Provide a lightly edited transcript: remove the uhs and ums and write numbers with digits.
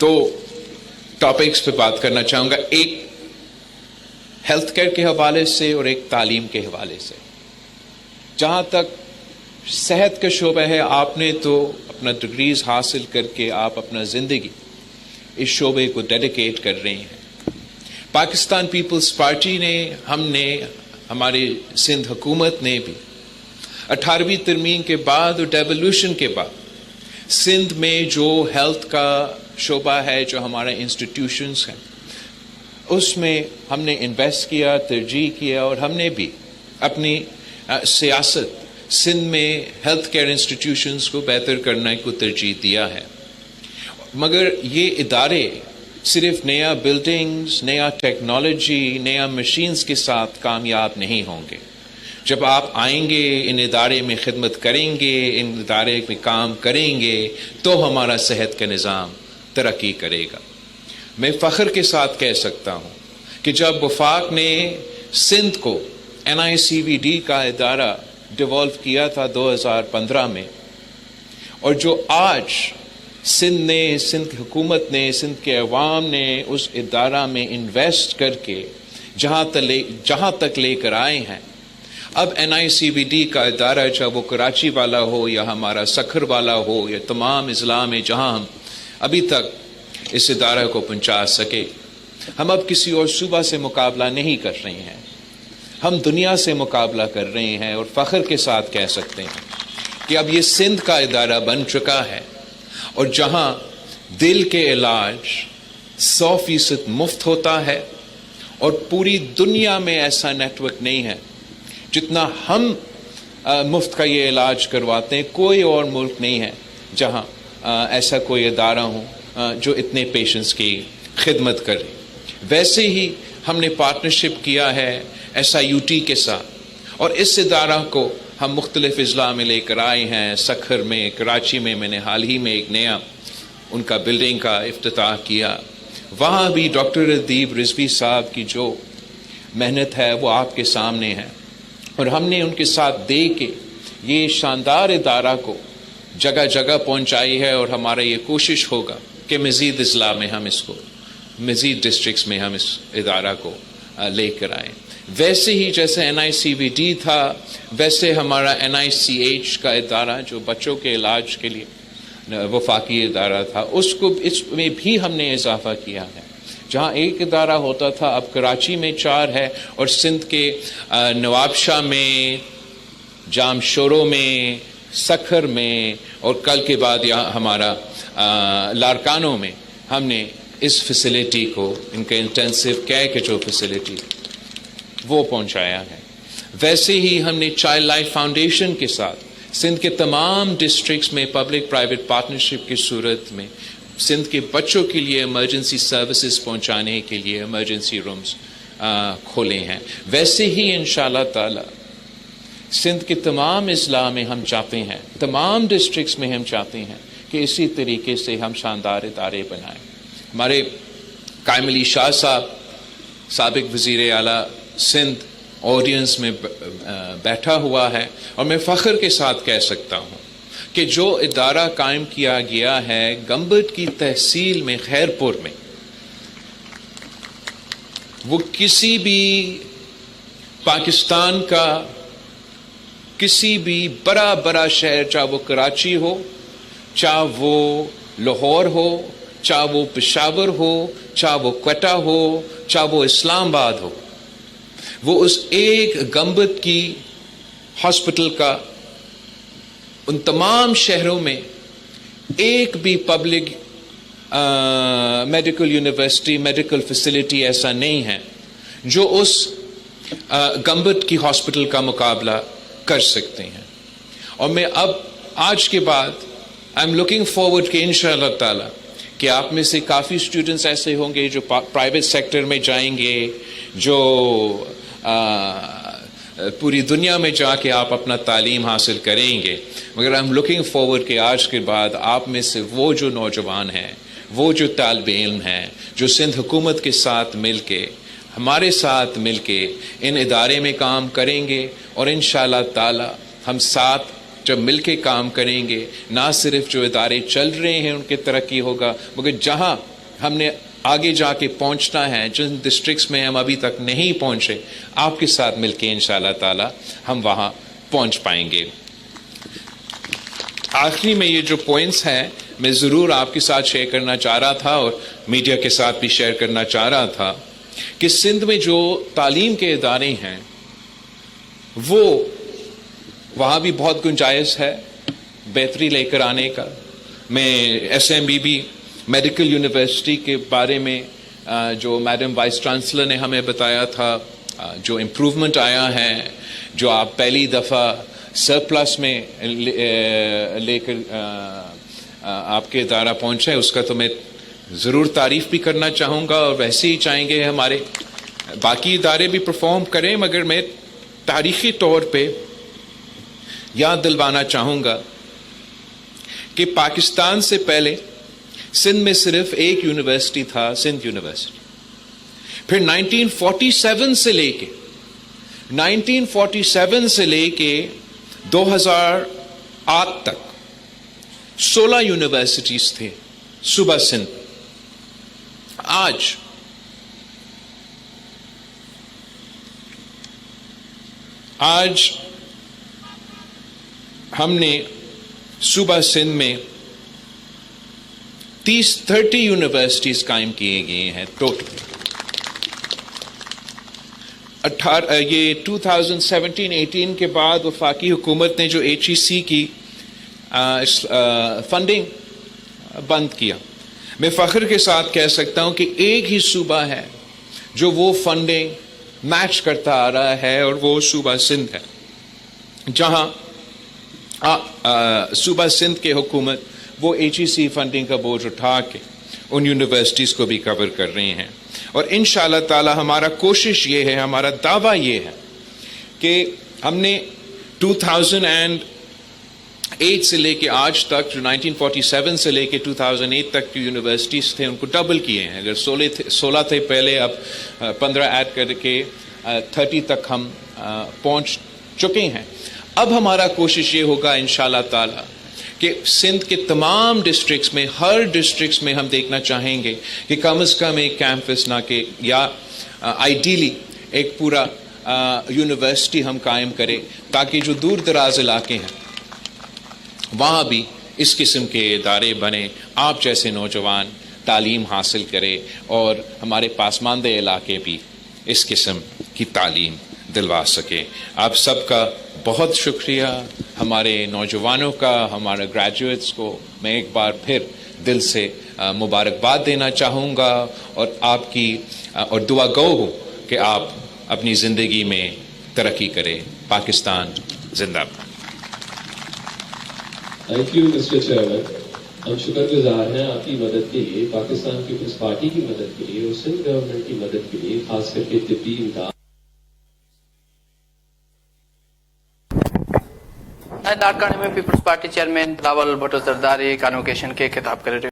دو topics پہ بات کرنا چاہوں گا، ایک ہیلتھ کیئر کے حوالے سے اور ایک تعلیم کے حوالے سے۔ جہاں تک صحت کا شعبہ ہے، آپ نے تو اپنا ڈگریز حاصل کر کے آپ اپنا زندگی اس شعبے کو ڈیڈیکیٹ کر رہے ہیں۔ پاکستان پیپلز پارٹی نے، ہم نے، ہماری سندھ حکومت نے بھی 18ویں ترمیم کے بعد اور ڈیولوشن کے بعد سندھ میں جو ہیلتھ کا شعبہ ہے، جو ہمارے انسٹیٹیوشنز ہیں، اس میں ہم نے انویسٹ کیا، ترجیح کیا، اور ہم نے بھی اپنی سیاست سندھ میں ہیلتھ کیئر انسٹیٹیوشنز کو بہتر کرنے کو ترجیح دیا ہے۔ مگر یہ ادارے صرف نیا بلڈنگز، نیا ٹیکنالوجی، نیا مشینز کے ساتھ کامیاب نہیں ہوں گے۔ جب آپ آئیں گے، ان ادارے میں خدمت کریں گے، ان ادارے میں کام کریں گے، تو ہمارا صحت کا نظام ترقی کرے گا۔ میں فخر کے ساتھ کہہ سکتا ہوں کہ جب وفاق نے سندھ کو NICVD کا ادارہ ڈیولپ کیا تھا 2015 میں، اور جو آج سندھ نے، سندھ کی حکومت نے، سندھ کے عوام نے اس ادارہ میں انویسٹ کر کے جہاں تک لے کر آئے ہیں، اب NICVD کا ادارہ، چاہے وہ کراچی والا ہو یا ہمارا سکھر والا ہو یا تمام اضلاع میں جہاں ہم ابھی تک اس ادارہ کو پہنچا سکے، ہم اب کسی اور صوبہ سے مقابلہ نہیں کر رہے ہیں، ہم دنیا سے مقابلہ کر رہے ہیں، اور فخر کے ساتھ کہہ سکتے ہیں کہ اب یہ سندھ کا ادارہ بن چکا ہے، اور جہاں دل کے علاج 100% مفت ہوتا ہے، اور پوری دنیا میں ایسا نیٹ ورک نہیں ہے جتنا ہم مفت کا یہ علاج کرواتے ہیں۔ کوئی اور ملک نہیں ہے جہاں ایسا کوئی ادارہ ہو جو اتنے پیشنٹس کی خدمت کرے۔ ویسے ہی ہم نے پارٹنرشپ کیا ہے SIUT کے ساتھ، اور اس ادارہ کو ہم مختلف اضلاع میں لے کر آئے ہیں۔ سکھر میں، کراچی میں نے حال ہی میں ایک نیا ان کا بلڈنگ کا افتتاح کیا۔ وہاں بھی ڈاکٹر ادیب رضوی صاحب کی جو محنت ہے وہ آپ کے سامنے ہے، اور ہم نے ان کے ساتھ دے کے یہ شاندار ادارہ کو جگہ جگہ پہنچائی ہے، اور ہمارا یہ کوشش ہوگا کہ مزید اضلاع میں ہم اس کو، مزید ڈسٹرکٹس میں ہم اس ادارہ کو لے کر آئیں۔ ویسے ہی جیسے NICVD تھا، ویسے ہمارا NICH کا ادارہ جو بچوں کے علاج کے لیے وفاقی ادارہ تھا، اس میں بھی ہم نے اضافہ کیا ہے۔ جہاں ایک ادارہ ہوتا تھا، اب کراچی میں 4 ہے، اور سندھ کے نواب شاہ میں، جام شورو میں، سکھر میں، اور کل کے بعد یہاں ہمارا لارکانوں میں ہم نے اس فیسلٹی کو، ان کا انٹینسو کیئر کے جو فیسلٹی وہ پہنچایا ہے۔ ویسے ہی ہم نے چائلڈ لائف فاؤنڈیشن کے ساتھ سندھ کے تمام ڈسٹرکٹس میں پبلک پرائیویٹ پارٹنرشپ کی صورت میں سندھ کے بچوں کے لیے ایمرجنسی سروسز پہنچانے کے لیے ایمرجنسی رومز کھولے ہیں۔ ویسے ہی انشاءاللہ تعالی سندھ کے تمام اضلاع میں ہم چاہتے ہیں، تمام ڈسٹرکٹس میں ہم چاہتے ہیں کہ اسی طریقے سے ہم شاندار ادارے بنائیں۔ ہمارے قائم علی شاہ صاحب، سابق وزیر اعلیٰ سندھ، آڈینس میں بیٹھا ہوا ہے، اور میں فخر کے ساتھ کہہ سکتا ہوں کہ جو ادارہ قائم کیا گیا ہے گمبٹ کی تحصیل میں، خیر پور میں، وہ کسی بھی پاکستان کا کسی بھی بڑا شہر، چاہے وہ کراچی ہو، چاہے وہ لاہور ہو، چاہے وہ پشاور ہو، چاہے وہ کوئٹہ ہو، چاہے وہ اسلام آباد ہو، وہ اس ایک گمبت کی ہاسپٹل کا، ان تمام شہروں میں ایک بھی public medical university, medical facility ایسا نہیں ہے جو اس گمبت کی ہاسپٹل کا مقابلہ کر سکتے ہیں۔ اور میں اب آج کے بعد آئی ایم لوکنگ فارورڈ کہ انشاءاللہ تعالی کہ آپ میں سے کافی اسٹوڈنٹس ایسے ہوں گے جو پرائیویٹ سیکٹر میں جائیں گے، جو پوری دنیا میں جا کے آپ اپنا تعلیم حاصل کریں گے، مگر آئی ایم لوکنگ فارورڈ کہ آج کے بعد آپ میں سے وہ جو نوجوان ہیں، وہ جو طالب علم ہیں، جو سندھ حکومت کے ساتھ مل کے، ہمارے ساتھ مل کے ان ادارے میں کام کریں گے، اور انشاءاللہ تعالی ہم ساتھ جب مل کے کام کریں گے نہ صرف جو ادارے چل رہے ہیں ان کی ترقی ہوگا، مگر جہاں ہم نے آگے جا کے پہنچنا ہے، جن ڈسٹرکٹس میں ہم ابھی تک نہیں پہنچے، آپ کے ساتھ مل کے انشاءاللہ تعالی ہم وہاں پہنچ پائیں گے۔ آخری میں یہ جو پوائنٹس ہیں میں ضرور آپ کے ساتھ شیئر کرنا چاہ رہا تھا اور میڈیا کے ساتھ بھی شیئر کرنا چاہ رہا تھا کہ سندھ میں جو تعلیم کے ادارے ہیں وہ وہاں بھی بہت گنجائش ہے بہتری لے کر آنے کا۔ میں S M B B medical university کے بارے میں جو میڈم وائس چانسلر نے ہمیں بتایا تھا، جو امپروومنٹ آیا ہے، جو آپ پہلی دفعہ سرپلس میں لے کر آپ کے ادارہ پہنچے، اس کا تو میں ضرور تعریف بھی کرنا چاہوں گا، اور ویسے ہی چاہیں گے ہمارے باقی ادارے بھی پرفارم کریں، مگر میں تاریخی طور پہ یاد دلوانا چاہوں گا کہ پاکستان سے پہلے سندھ میں صرف ایک یونیورسٹی تھا، سندھ یونیورسٹی۔ پھر 1947 سے لے کے 2008 تک 16 یونیورسٹیز تھے صوبہ سندھ۔ آج ہم نے صوبہ سندھ میں 30 یونیورسٹیز قائم کیے گئے ہیں ٹوٹل۔ یہ 2017-18 کے بعد وفاقی حکومت نے جو HEC کی فنڈنگ بند کیا، میں فخر کے ساتھ کہہ سکتا ہوں کہ ایک ہی صوبہ ہے جو وہ فنڈنگ میچ کرتا آ رہا ہے، اور وہ صوبہ سندھ ہے، جہاں صوبہ سندھ کے حکومت وہ HEC فنڈنگ کا بوجھ اٹھا کے ان یونیورسٹیز کو بھی کور کر رہے ہیں۔ اور انشاءاللہ تعالی ہمارا کوشش یہ ہے، ہمارا دعویٰ یہ ہے کہ ہم نے 2008 سے لے کے آج تک، جو 1947 سے لے کے 2008 تک جو یونیورسٹیز تھے ان کو ڈبل کیے ہیں۔ اگر 16 تھے پہلے، اب 15 ایڈ کر کے 30 تک ہم پہنچ چکے ہیں۔ اب ہمارا کوشش یہ ہوگا انشاءاللہ تعالی کہ سندھ کے تمام ڈسٹرکٹس میں، ہر ڈسٹرکٹس میں ہم دیکھنا چاہیں گے کہ کم از کم ایک کیمپس نہ کہ یا آئیڈیلی ایک پورا یونیورسٹی ہم قائم کریں، تاکہ جو دور دراز علاقے ہیں وہاں بھی اس قسم کے ادارے بنے، آپ جیسے نوجوان تعلیم حاصل کرے، اور ہمارے پاسماندہ علاقے بھی اس قسم کی تعلیم دلوا سکے۔ آپ سب کا بہت شکریہ، ہمارے نوجوانوں کا، ہمارے گریجویٹس کو میں ایک بار پھر دل سے مبارکباد دینا چاہوں گا، اور آپ کی اور دعا گو ہوں کہ آپ اپنی زندگی میں ترقی کریں۔ پاکستان زندہ باد۔ تھینک یو مسٹر چیئرمین، ہم شکر گزار ہیں آپ کی مدد کے لیے، پاکستان پیپلز پارٹی کی مدد کے لیے اور سندھ گورنمنٹ کی مدد کے لیے، خاص کر کے طبی امداد۔ لاڑکانہ میں Peoples Party chairman Bilawal Bhutto Zardari convocation کے خطاب کر رہے